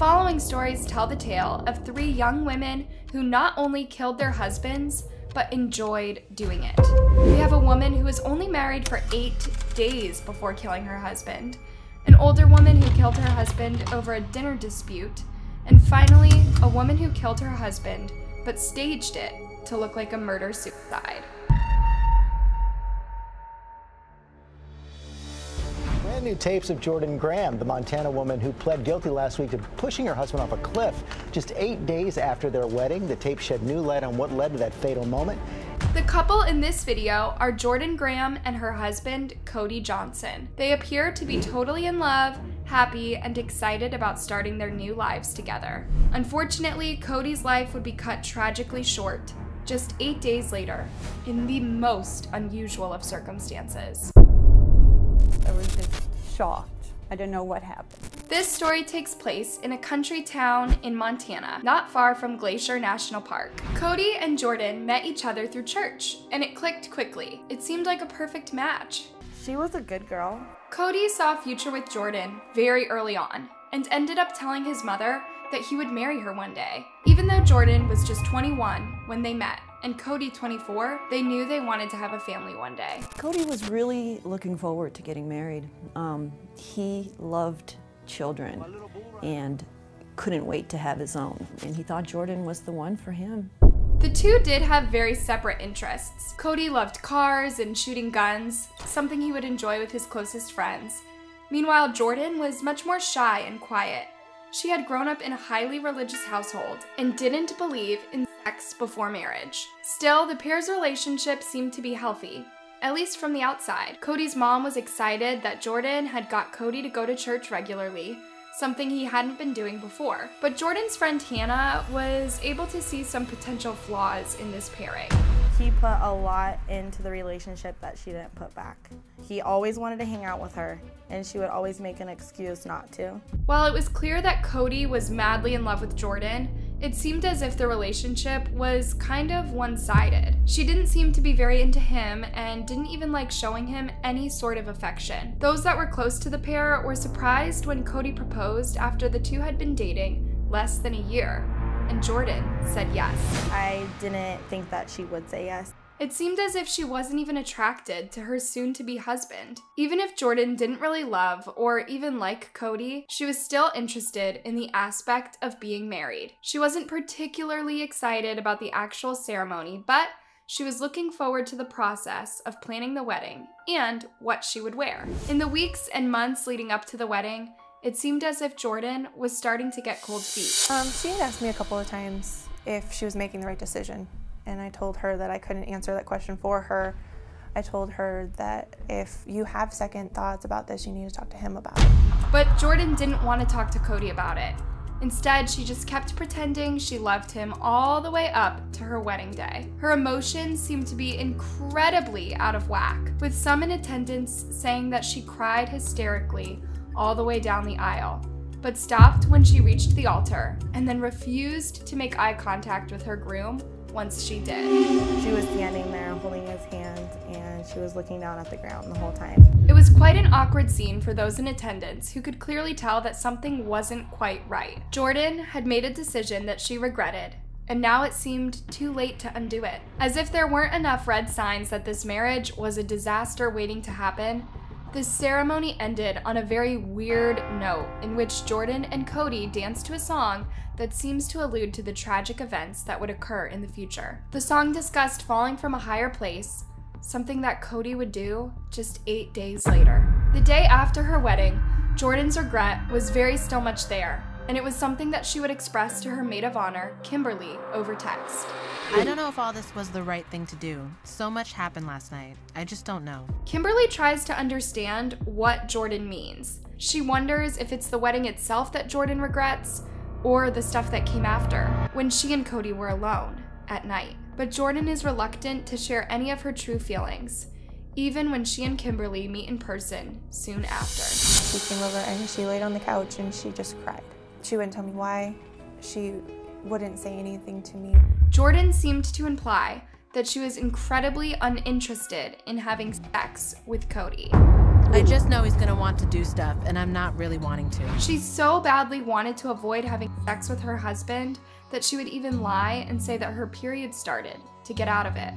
following stories tell the tale of 3 young women who not only killed their husbands, but enjoyed doing it. We have a woman who was only married for 8 days before killing her husband, an older woman who killed her husband over a dinner dispute, and finally, a woman who killed her husband but staged it to look like a murder-suicide. Brand new tapes of Jordan Graham, the Montana woman who pled guilty last week to pushing her husband off a cliff. Just 8 days after their wedding, the tape shed new light on what led to that fatal moment. The couple in this video are Jordan Graham and her husband, Cody Johnson. They appear to be totally in love, happy, and excited about starting their new lives together. Unfortunately, Cody's life would be cut tragically short just 8 days later, in the most unusual of circumstances. I was just shocked. I didn't know what happened. This story takes place in a country town in Montana, not far from Glacier National Park. Cody and Jordan met each other through church, and it clicked quickly. It seemed like a perfect match. She was a good girl. Cody saw a future with Jordan very early on, and ended up telling his mother that he would marry her one day. Even though Jordan was just 21 when they met, and Cody 24, they knew they wanted to have a family one day. Cody was really looking forward to getting married. He loved children and couldn't wait to have his own, and he thought Jordan was the one for him. The two did have very separate interests. Cody loved cars and shooting guns, something he would enjoy with his closest friends. Meanwhile, Jordan was much more shy and quiet. She had grown up in a highly religious household and didn't believe in sex before marriage. Still, the pair's relationship seemed to be healthy, at least from the outside. Cody's mom was excited that Jordan had got Cody to go to church regularly, something he hadn't been doing before. But Jordan's friend Hannah was able to see some potential flaws in this pairing. He put a lot into the relationship that she didn't put back. He always wanted to hang out with her, and she would always make an excuse not to. While it was clear that Cody was madly in love with Jordan, it seemed as if the relationship was kind of one-sided. She didn't seem to be very into him and didn't even like showing him any sort of affection. Those that were close to the pair were surprised when Cody proposed after the two had been dating less than a year, and Jordan said yes. I didn't think that she would say yes. It seemed as if she wasn't even attracted to her soon-to-be husband. Even if Jordan didn't really love or even like Cody, she was still interested in the aspect of being married. She wasn't particularly excited about the actual ceremony, but she was looking forward to the process of planning the wedding and what she would wear. In the weeks and months leading up to the wedding, it seemed as if Jordan was starting to get cold feet. She had asked me a couple of times if she was making the right decision. And I told her that I couldn't answer that question for her. I told her that if you have second thoughts about this, you need to talk to him about it. But Jordan didn't want to talk to Cody about it. Instead, she just kept pretending she loved him all the way up to her wedding day. Her emotions seemed to be incredibly out of whack, with some in attendance saying that she cried hysterically all the way down the aisle, but stopped when she reached the altar and then refused to make eye contact with her groom once she did. She was standing there holding his hand, and she was looking down at the ground the whole time. It was quite an awkward scene for those in attendance who could clearly tell that something wasn't quite right. Jordan had made a decision that she regretted, and now it seemed too late to undo it. As if there weren't enough red signs that this marriage was a disaster waiting to happen, the ceremony ended on a very weird note in which Jordan and Cody danced to a song that seems to allude to the tragic events that would occur in the future. The song discussed falling from a higher place, something that Cody would do just 8 days later. The day after her wedding, Jordan's regret was very still much there, and it was something that she would express to her maid of honor, Kimberly, over text. I don't know if all this was the right thing to do. So much happened last night. I just don't know. Kimberly tries to understand what Jordan means. She wonders if it's the wedding itself that Jordan regrets, or the stuff that came after, when she and Cody were alone at night. But Jordan is reluctant to share any of her true feelings, even when she and Kimberly meet in person soon after. She came over and she laid on the couch and she just cried. She wouldn't tell me why. She wouldn't say anything to me. Jordan seemed to imply that she was incredibly uninterested in having sex with Cody. I just know he's gonna want to do stuff, and I'm not really wanting to. She so badly wanted to avoid having sex with her husband that she would even lie and say that her period started to get out of it.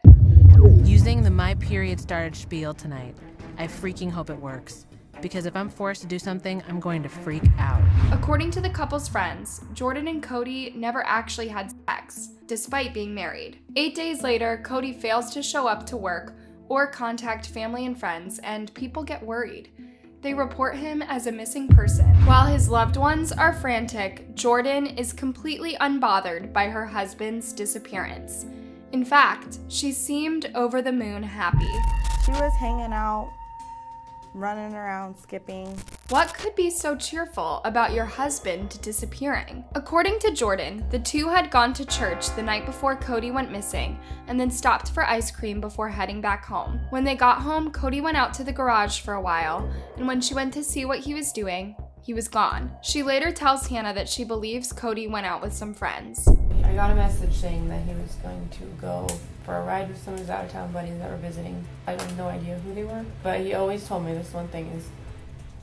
Using the "my period started" spiel tonight. I freaking hope it works. Because if I'm forced to do something, I'm going to freak out. According to the couple's friends, Jordan and Cody never actually had sex, despite being married. 8 days later, Cody fails to show up to work or contact family and friends, and people get worried. They report him as a missing person. While his loved ones are frantic, Jordan is completely unbothered by her husband's disappearance. In fact, she seemed over the moon happy. She was hanging out, running around, skipping. What could be so cheerful about your husband disappearing? According to Jordan, the two had gone to church the night before Cody went missing and then stopped for ice cream before heading back home. When they got home, Cody went out to the garage for a while, and when she went to see what he was doing, he was gone. She later tells Hannah that she believes Cody went out with some friends. I got a message saying that he was going to go for a ride with some of his out-of-town buddies that were visiting. I had no idea who they were, but he always told me this one thing is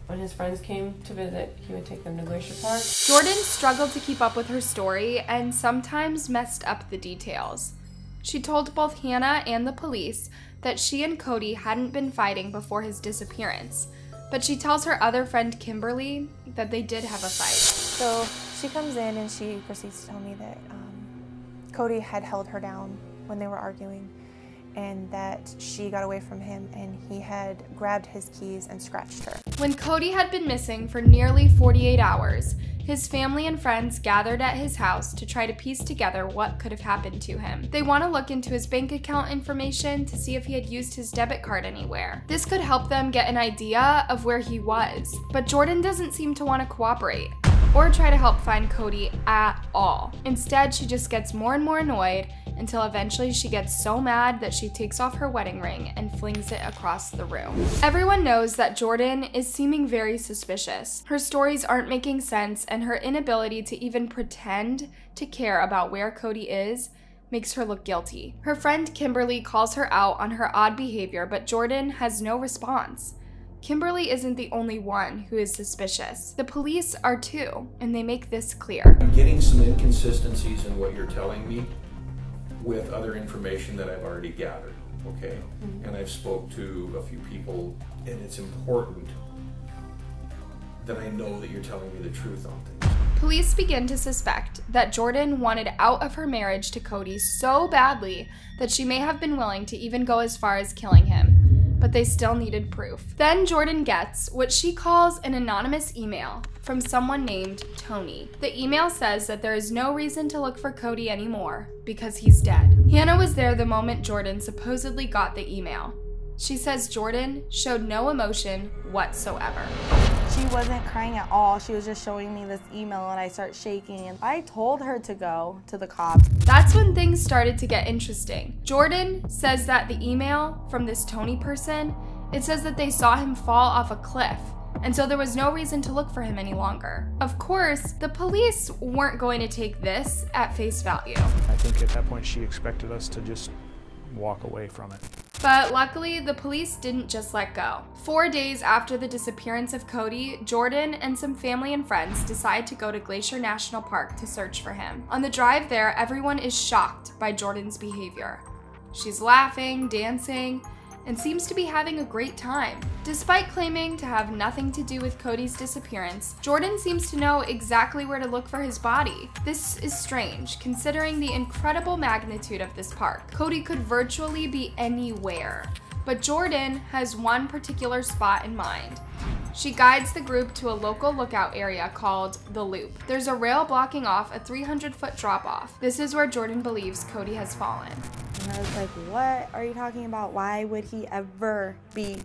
when his friends came to visit, he would take them to Glacier Park. Jordan struggled to keep up with her story and sometimes messed up the details. She told both Hannah and the police that she and Cody hadn't been fighting before his disappearance, but she tells her other friend Kimberly that they did have a fight. So she comes in and she proceeds to tell me that Cody had held her down when they were arguing, and that she got away from him and he had grabbed his keys and scratched her. When Cody had been missing for nearly 48 hours, his family and friends gathered at his house to try to piece together what could have happened to him. They want to look into his bank account information to see if he had used his debit card anywhere. This could help them get an idea of where he was, but Jordan doesn't seem to want to cooperate or try to help find Cody at all. Instead, she just gets more and more annoyed until eventually she gets so mad that she takes off her wedding ring and flings it across the room. Everyone knows that Jordan is seeming very suspicious. Her stories aren't making sense, and her inability to even pretend to care about where Cody is makes her look guilty. Her friend Kimberly calls her out on her odd behavior, but Jordan has no response. Kimberly isn't the only one who is suspicious. The police are too, and they make this clear. I'm getting some inconsistencies in what you're telling me with other information that I've already gathered, okay? And I've spoke to a few people, and it's important that I know that you're telling me the truth on things. Police begin to suspect that Jordan wanted out of her marriage to Cody so badly that she may have been willing to even go as far as killing him, but they still needed proof. Then Jordan gets what she calls an anonymous email from someone named Tony. The email says that there is no reason to look for Cody anymore because he's dead. Hannah was there the moment Jordan supposedly got the email. She says Jordan showed no emotion whatsoever. She wasn't crying at all. She was just showing me this email and I start shaking, and I told her to go to the cops. That's when things started to get interesting. Jordan says that the email from this Tony person, it says that they saw him fall off a cliff, and so there was no reason to look for him any longer. Of course, the police weren't going to take this at face value. I think at that point she expected us to just walk away from it. But luckily, the police didn't just let go. 4 days after the disappearance of Cody, Jordan and some family and friends decide to go to Glacier National Park to search for him. On the drive there, everyone is shocked by Jordan's behavior. She's laughing, dancing, and seems to be having a great time. Despite claiming to have nothing to do with Cody's disappearance, Jordan seems to know exactly where to look for his body. This is strange, considering the incredible magnitude of this park. Cody could virtually be anywhere, but Jordan has one particular spot in mind. She guides the group to a local lookout area called The Loop. There's a rail blocking off a 300-foot drop-off. This is where Jordan believes Cody has fallen. And I was like, what are you talking about? Why would he ever be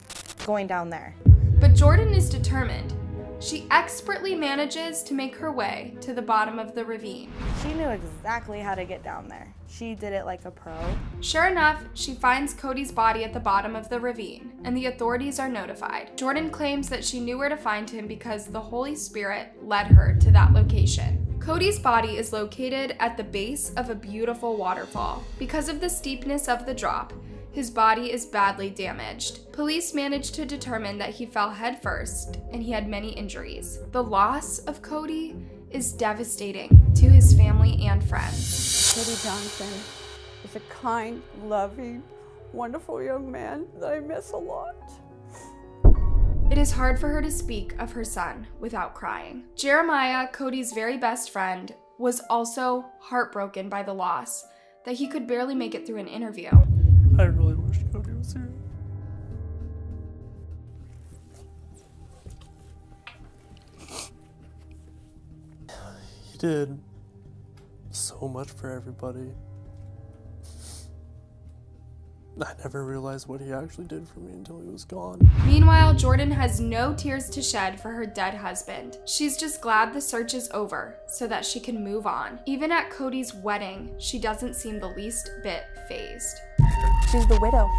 going down there? But Jordan is determined. She expertly manages to make her way to the bottom of the ravine. She knew exactly how to get down there. She did it like a pro. Sure enough, she finds Cody's body at the bottom of the ravine, and the authorities are notified. Jordan claims that she knew where to find him because the Holy Spirit led her to that location. Cody's body is located at the base of a beautiful waterfall. Because of the steepness of the drop, His body is badly damaged. Police managed to determine that he fell headfirst and he had many injuries. The loss of Cody is devastating to his family and friends. Cody Johnson is a kind, loving, wonderful young man that I miss a lot. It is hard for her to speak of her son without crying. Jeremiah, Cody's very best friend, was also heartbroken by the loss, that he could barely make it through an interview. I really wish Cody was here. He did so much for everybody. I never realized what he actually did for me until he was gone. Meanwhile, Jordan has no tears to shed for her dead husband. She's just glad the search is over so that she can move on. Even at Cody's wedding, she doesn't seem the least bit fazed. She's the widow,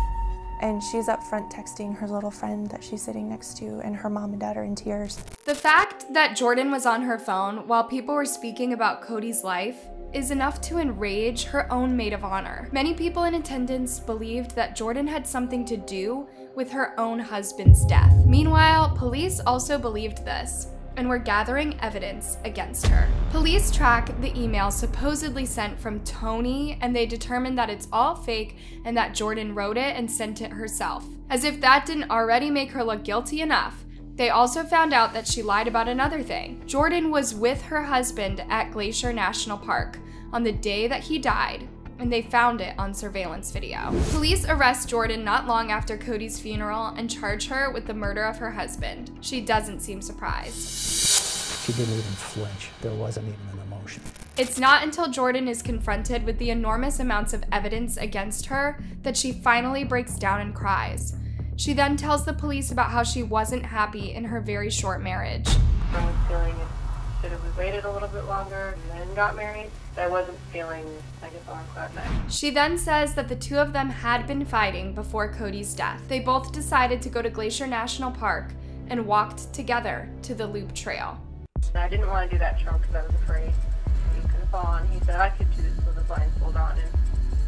and she's up front texting her little friend that she's sitting next to, and her mom and dad are in tears. The fact that Jordan was on her phone while people were speaking about Cody's life is enough to enrage her own maid of honor. Many people in attendance believed that Jordan had something to do with her own husband's death. Meanwhile, police also believed this and were gathering evidence against her. Police track the email supposedly sent from Tony, and they determined that it's all fake and that Jordan wrote it and sent it herself. As if that didn't already make her look guilty enough, they also found out that she lied about another thing. Jordan was with her husband at Glacier National Park on the day that he died, and they found it on surveillance video. Police arrest Jordan not long after Cody's funeral and charge her with the murder of her husband. She doesn't seem surprised. She didn't even flinch. There wasn't even an emotion. It's not until Jordan is confronted with the enormous amounts of evidence against her that she finally breaks down and cries. She then tells the police about how she wasn't happy in her very short marriage. I was feeling it should have waited a little bit longer and then got married. I wasn't feeling like it's on cloud nine. She then says that the two of them had been fighting before Cody's death. They both decided to go to Glacier National Park and walked together to the Loop Trail. I didn't want to do that trail because I was afraid he was going to fall on. He said I could do this with a blindfold on, and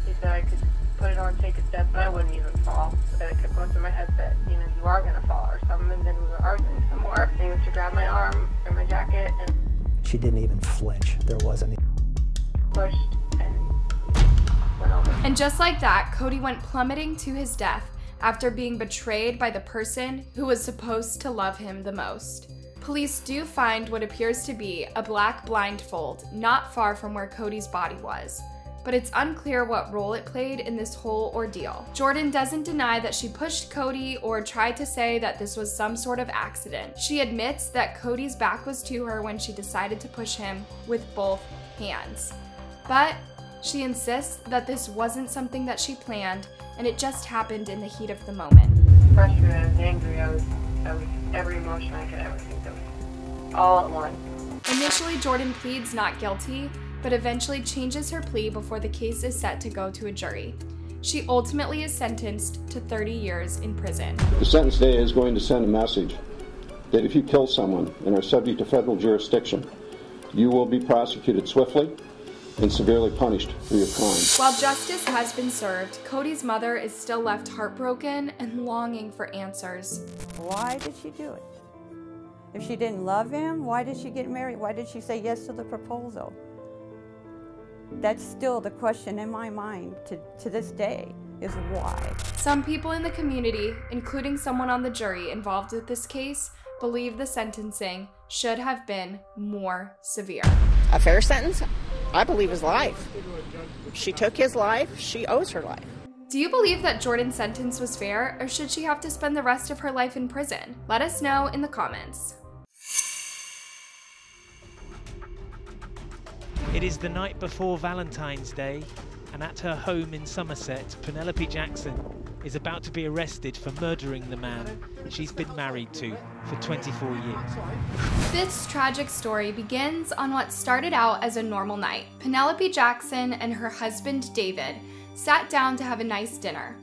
he said I could put it on, take a step, but I wouldn't even fall. But it kept going through my head that, you know, you are going to fall or something, and then we were arguing some more. He was to grab my arm or my jacket and She didn't even flinch. There wasn't. Pushed and went over. And just like that, Cody went plummeting to his death after being betrayed by the person who was supposed to love him the most. Police do find what appears to be a black blindfold not far from where Cody's body was, but it's unclear what role it played in this whole ordeal. Jordan doesn't deny that she pushed Cody or tried to say that this was some sort of accident. She admits that Cody's back was to her when she decided to push him with both hands. But she insists that this wasn't something that she planned, and it just happened in the heat of the moment. Frustrated, I was angry, I was every emotion I could ever think of, all at once. Initially, Jordan pleads not guilty, but eventually changes her plea before the case is set to go to a jury. She ultimately is sentenced to 30 years in prison. The sentence today is going to send a message that if you kill someone and are subject to federal jurisdiction, you will be prosecuted swiftly and severely punished for your crimes. While justice has been served, Cody's mother is still left heartbroken and longing for answers. Why did she do it? If she didn't love him, why did she get married? Why did she say yes to the proposal? That's still the question in my mind to this day, is why. Some people in the community, including someone on the jury involved with this case, believe the sentencing should have been more severe. A fair sentence? I believe is life. She took his life, she owes her life. Do you believe that Jordan's sentence was fair, or should she have to spend the rest of her life in prison? Let us know in the comments. It is the night before Valentine's Day, and at her home in Somerset, Penelope Jackson is about to be arrested for murdering the man she's been married to for 24 years. This tragic story begins on what started out as a normal night. Penelope Jackson and her husband David sat down to have a nice dinner,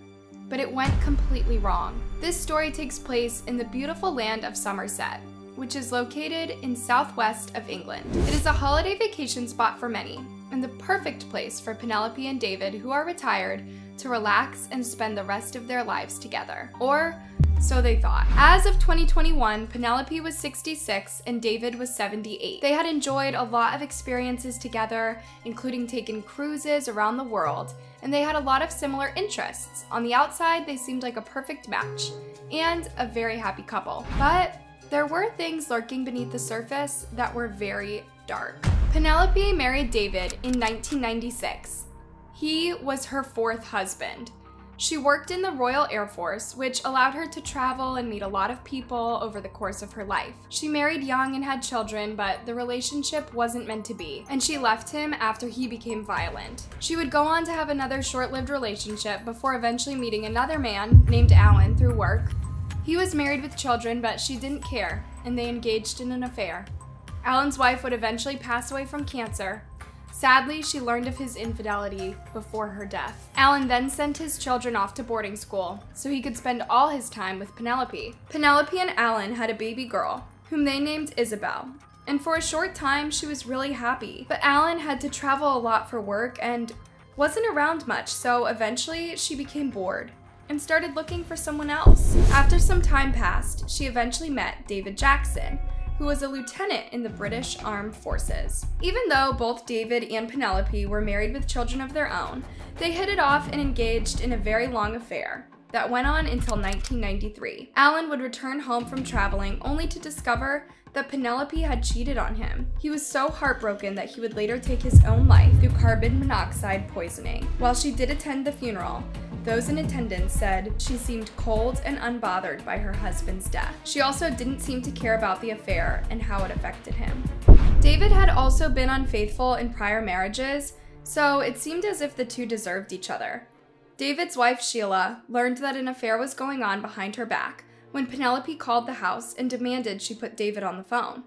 but it went completely wrong. This story takes place in the beautiful land of Somerset, which is located in southwest of England. It is a holiday vacation spot for many, and the perfect place for Penelope and David, who are retired, to relax and spend the rest of their lives together. Or so they thought. As of 2021, Penelope was 66 and David was 78. They had enjoyed a lot of experiences together, including taking cruises around the world, and they had a lot of similar interests. On the outside, they seemed like a perfect match and a very happy couple. But there were things lurking beneath the surface that were very dark. Penelope married David in 1996. He was her fourth husband. She worked in the Royal Air Force, which allowed her to travel and meet a lot of people over the course of her life. She married young and had children, but the relationship wasn't meant to be, and she left him after he became violent. She would go on to have another short-lived relationship before eventually meeting another man named Alan through work. He was married with children, but she didn't care, and they engaged in an affair. Alan's wife would eventually pass away from cancer. Sadly, she learned of his infidelity before her death. Alan then sent his children off to boarding school so he could spend all his time with Penelope. Penelope and Alan had a baby girl, whom they named Isabel, and for a short time she was really happy. But Alan had to travel a lot for work and wasn't around much, so eventually she became bored and started looking for someone else. After some time passed, she eventually met David Jackson, who was a lieutenant in the British Armed Forces. Even though both David and Penelope were married with children of their own, they hit it off and engaged in a very long affair that went on until 1993. Alan would return home from traveling only to discover that Penelope had cheated on him. He was so heartbroken that he would later take his own life through carbon monoxide poisoning. While she did attend the funeral, those in attendance said she seemed cold and unbothered by her husband's death. She also didn't seem to care about the affair and how it affected him. David had also been unfaithful in prior marriages, so it seemed as if the two deserved each other. David's wife, Sheila, learned that an affair was going on behind her back when Penelope called the house and demanded she put David on the phone.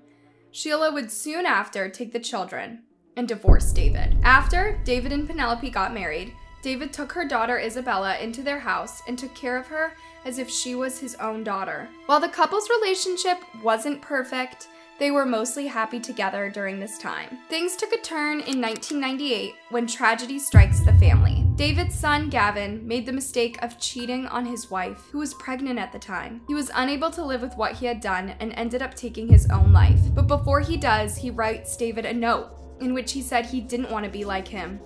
Sheila would soon after take the children and divorce David. After David and Penelope got married, David took her daughter Isabella into their house and took care of her as if she was his own daughter. While the couple's relationship wasn't perfect, they were mostly happy together during this time. Things took a turn in 1998 when tragedy strikes the family. David's son, Gavin, made the mistake of cheating on his wife, who was pregnant at the time. He was unable to live with what he had done and ended up taking his own life. But before he does, he writes David a note in which he said he didn't want to be like him,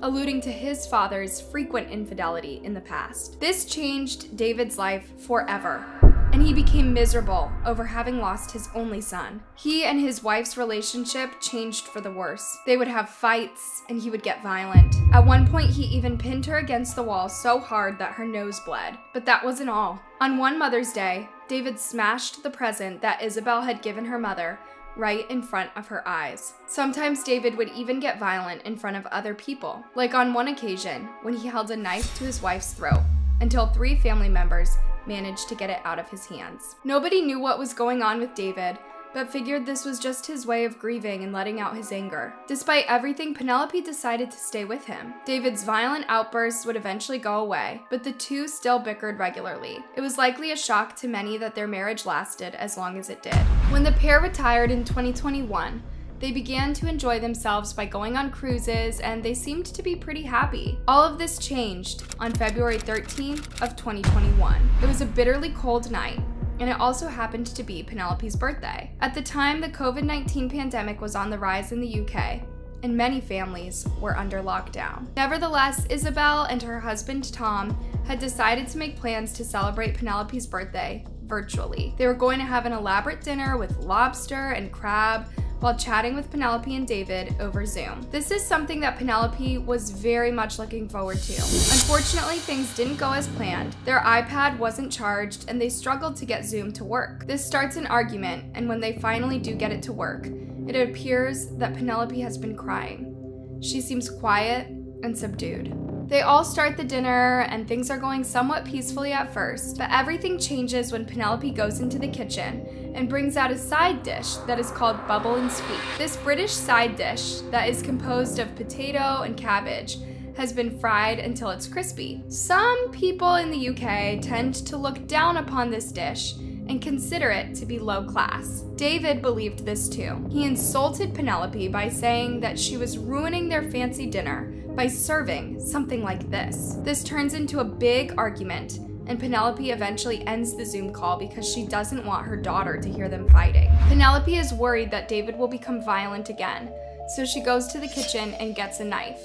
alluding to his father's frequent infidelity in the past. This changed David's life forever, and he became miserable over having lost his only son. He and his wife's relationship changed for the worse. They would have fights, and he would get violent. At one point, he even pinned her against the wall so hard that her nose bled. But that wasn't all. On one Mother's Day, David smashed the present that Isabel had given her mother right in front of her eyes. Sometimes David would even get violent in front of other people, like on one occasion when he held a knife to his wife's throat, until 3 family members managed to get it out of his hands. Nobody knew what was going on with David, but figured this was just his way of grieving and letting out his anger. Despite everything, Penelope decided to stay with him. David's violent outbursts would eventually go away, but the two still bickered regularly. It was likely a shock to many that their marriage lasted as long as it did. When the pair retired in 2021, they began to enjoy themselves by going on cruises, and they seemed to be pretty happy. All of this changed on February 13th of 2021. It was a bitterly cold night, and it also happened to be Penelope's birthday. At the time, the COVID-19 pandemic was on the rise in the UK, and many families were under lockdown. Nevertheless, Isabel and her husband Tom had decided to make plans to celebrate Penelope's birthday virtually. They were going to have an elaborate dinner with lobster and crab while chatting with Penelope and David over Zoom. This is something that Penelope was very much looking forward to. Unfortunately, things didn't go as planned. Their iPad wasn't charged, and they struggled to get Zoom to work. This starts an argument, and when they finally do get it to work, it appears that Penelope has been crying. She seems quiet and subdued. They all start the dinner, and things are going somewhat peacefully at first, but everything changes when Penelope goes into the kitchen and brings out a side dish that is called Bubble and Sweet. This British side dish that is composed of potato and cabbage has been fried until it's crispy. Some people in the UK tend to look down upon this dish and consider it to be low class. David believed this too. He insulted Penelope by saying that she was ruining their fancy dinner by serving something like this. This turns into a big argument, and Penelope eventually ends the Zoom call because she doesn't want her daughter to hear them fighting. Penelope is worried that David will become violent again, so she goes to the kitchen and gets a knife.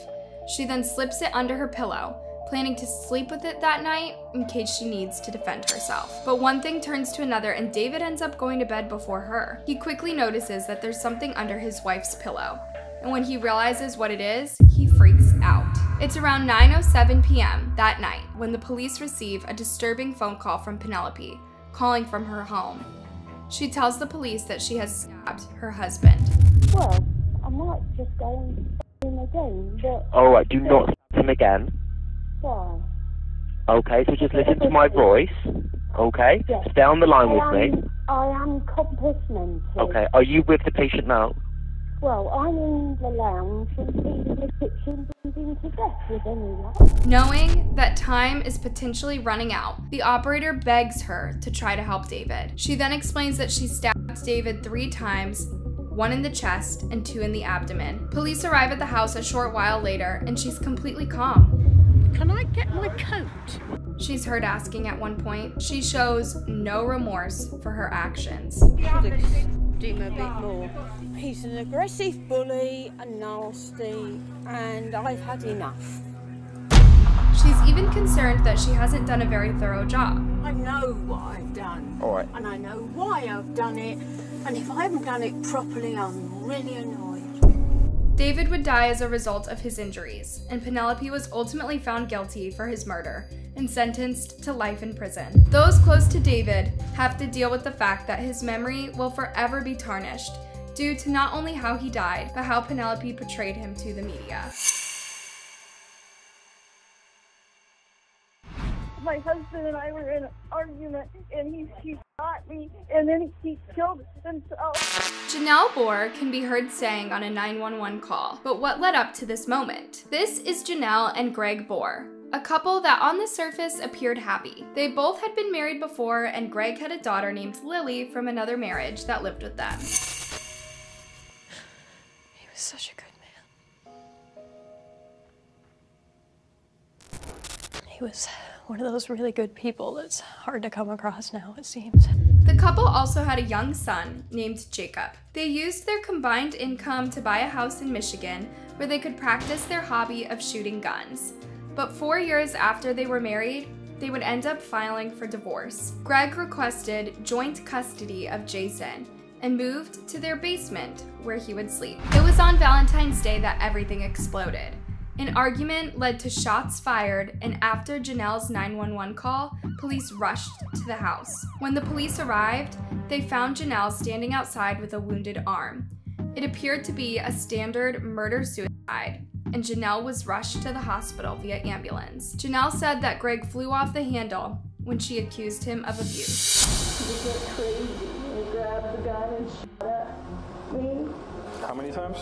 She then slips it under her pillow, planning to sleep with it that night in case she needs to defend herself. But one thing turns to another, and David ends up going to bed before her. He quickly notices that there's something under his wife's pillow, and when he realizes what it is, he freaks out. It's around 9:07 p.m. that night when the police receive a disturbing phone call from Penelope, calling from her home. She tells the police that she has stabbed her husband. Well, I might just go and him again, but... Alright, do not stab him again. Why? Okay, so just listen to my voice. Okay? Yes. Stay on the line with me. I am complimented. Okay, are you with the patient now? Well, I'm in the lounge and he's in the kitchen bleeding to death with anyone. Knowing that time is potentially running out, the operator begs her to try to help David. She then explains that she stabbed David 3 times, 1 in the chest and 2 in the abdomen. Police arrive at the house a short while later, and she's completely calm. Can I get my coat? She's heard asking at one point. She shows no remorse for her actions. Do him a bit more. He's an aggressive bully and nasty, and I've had enough. She's even concerned that she hasn't done a very thorough job. I know what I've done. All right. And I know why I've done it, and if I haven't done it properly, I'm really annoyed. David would die as a result of his injuries, and Penelope was ultimately found guilty for his murder and sentenced to life in prison. Those close to David have to deal with the fact that his memory will forever be tarnished due to not only how he died, but how Penelope portrayed him to the media. My husband and I were in an argument, and he shot me, and then he killed himself. Janelle Bohr can be heard saying on a 911 call, but what led up to this moment? This is Janelle and Greg Bohr, a couple that on the surface appeared happy. They both had been married before, and Greg had a daughter named Lily from another marriage that lived with them. He was such a good man. He was one of those really good people that's hard to come across now, it seems. The couple also had a young son named Jacob. They used their combined income to buy a house in Michigan where they could practice their hobby of shooting guns. But 4 years after they were married, they would end up filing for divorce. Greg requested joint custody of Jason and moved to their basement where he would sleep. It was on Valentine's Day that everything exploded. An argument led to shots fired, and after Janelle's 911 call, police rushed to the house. When the police arrived, they found Janelle standing outside with a wounded arm. It appeared to be a standard murder-suicide, and Janelle was rushed to the hospital via ambulance. Janelle said that Greg flew off the handle when she accused him of abuse. He went crazy and grabbed the gun and shot at me. How many times?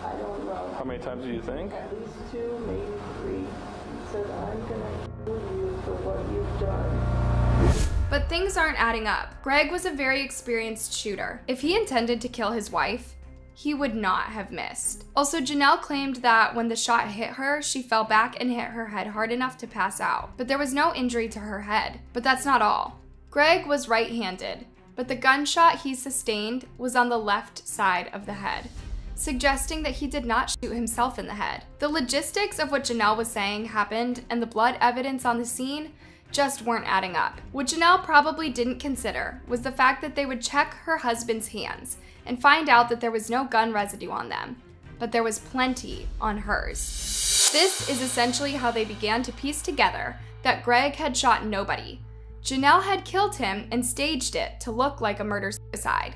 I don't know. How many times do you think? At least 2, maybe 3. He said, I'm gonna kill you for what you've done. But things aren't adding up. Greg was a very experienced shooter. If he intended to kill his wife, he would not have missed. Also, Janelle claimed that when the shot hit her, she fell back and hit her head hard enough to pass out. But there was no injury to her head. But that's not all. Greg was right-handed, but the gunshot he sustained was on the left side of the head, suggesting that he did not shoot himself in the head. The logistics of what Janelle was saying happened, and the blood evidence on the scene just weren't adding up. What Janelle probably didn't consider was the fact that they would check her husband's hands and find out that there was no gun residue on them, but there was plenty on hers. This is essentially how they began to piece together that Greg had shot nobody. Janelle had killed him and staged it to look like a murder-suicide.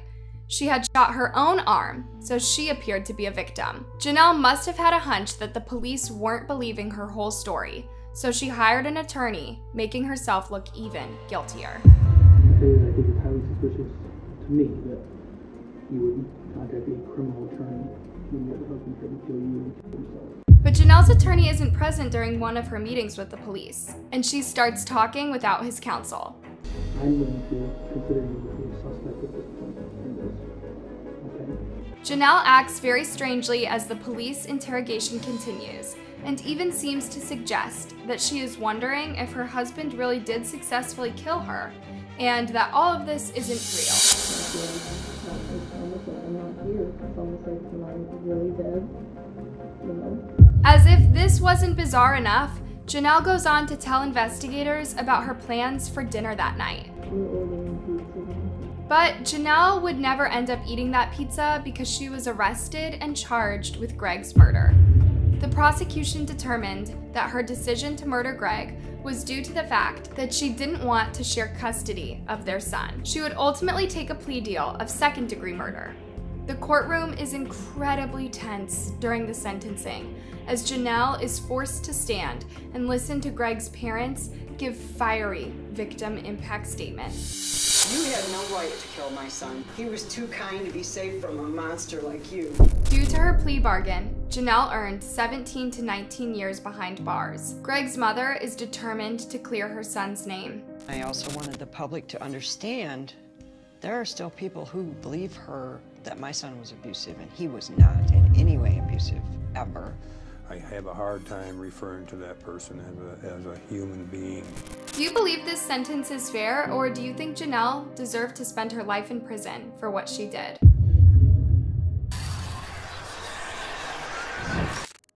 She had shot her own arm, so she appeared to be a victim. Janelle must have had a hunch that the police weren't believing her whole story, so she hired an attorney, making herself look even guiltier. I think it's highly suspicious to me that you would contact a criminal attorney when your husband tried to kill you and kill himself. But Janelle's attorney isn't present during one of her meetings with the police, and she starts talking without his counsel. I'm willing to consider you Janelle acts very strangely as the police interrogation continues, and even seems to suggest that she is wondering if her husband really did successfully kill her, and that all of this isn't real. As if this wasn't bizarre enough, Janelle goes on to tell investigators about her plans for dinner that night. But Janelle would never end up eating that pizza because she was arrested and charged with Greg's murder. The prosecution determined that her decision to murder Greg was due to the fact that she didn't want to share custody of their son. She would ultimately take a plea deal of second-degree murder. The courtroom is incredibly tense during the sentencing, as Janelle is forced to stand and listen to Greg's parents give fiery victim impact statements. You had no right to kill my son. He was too kind to be safe from a monster like you. Due to her plea bargain, Janelle earned 17 to 19 years behind bars. Greg's mother is determined to clear her son's name. I also wanted the public to understand there are still people who believe her that my son was abusive, and he was not in any way abusive, ever. I have a hard time referring to that person as a human being. Do you believe this sentence is fair, or do you think Janelle deserved to spend her life in prison for what she did?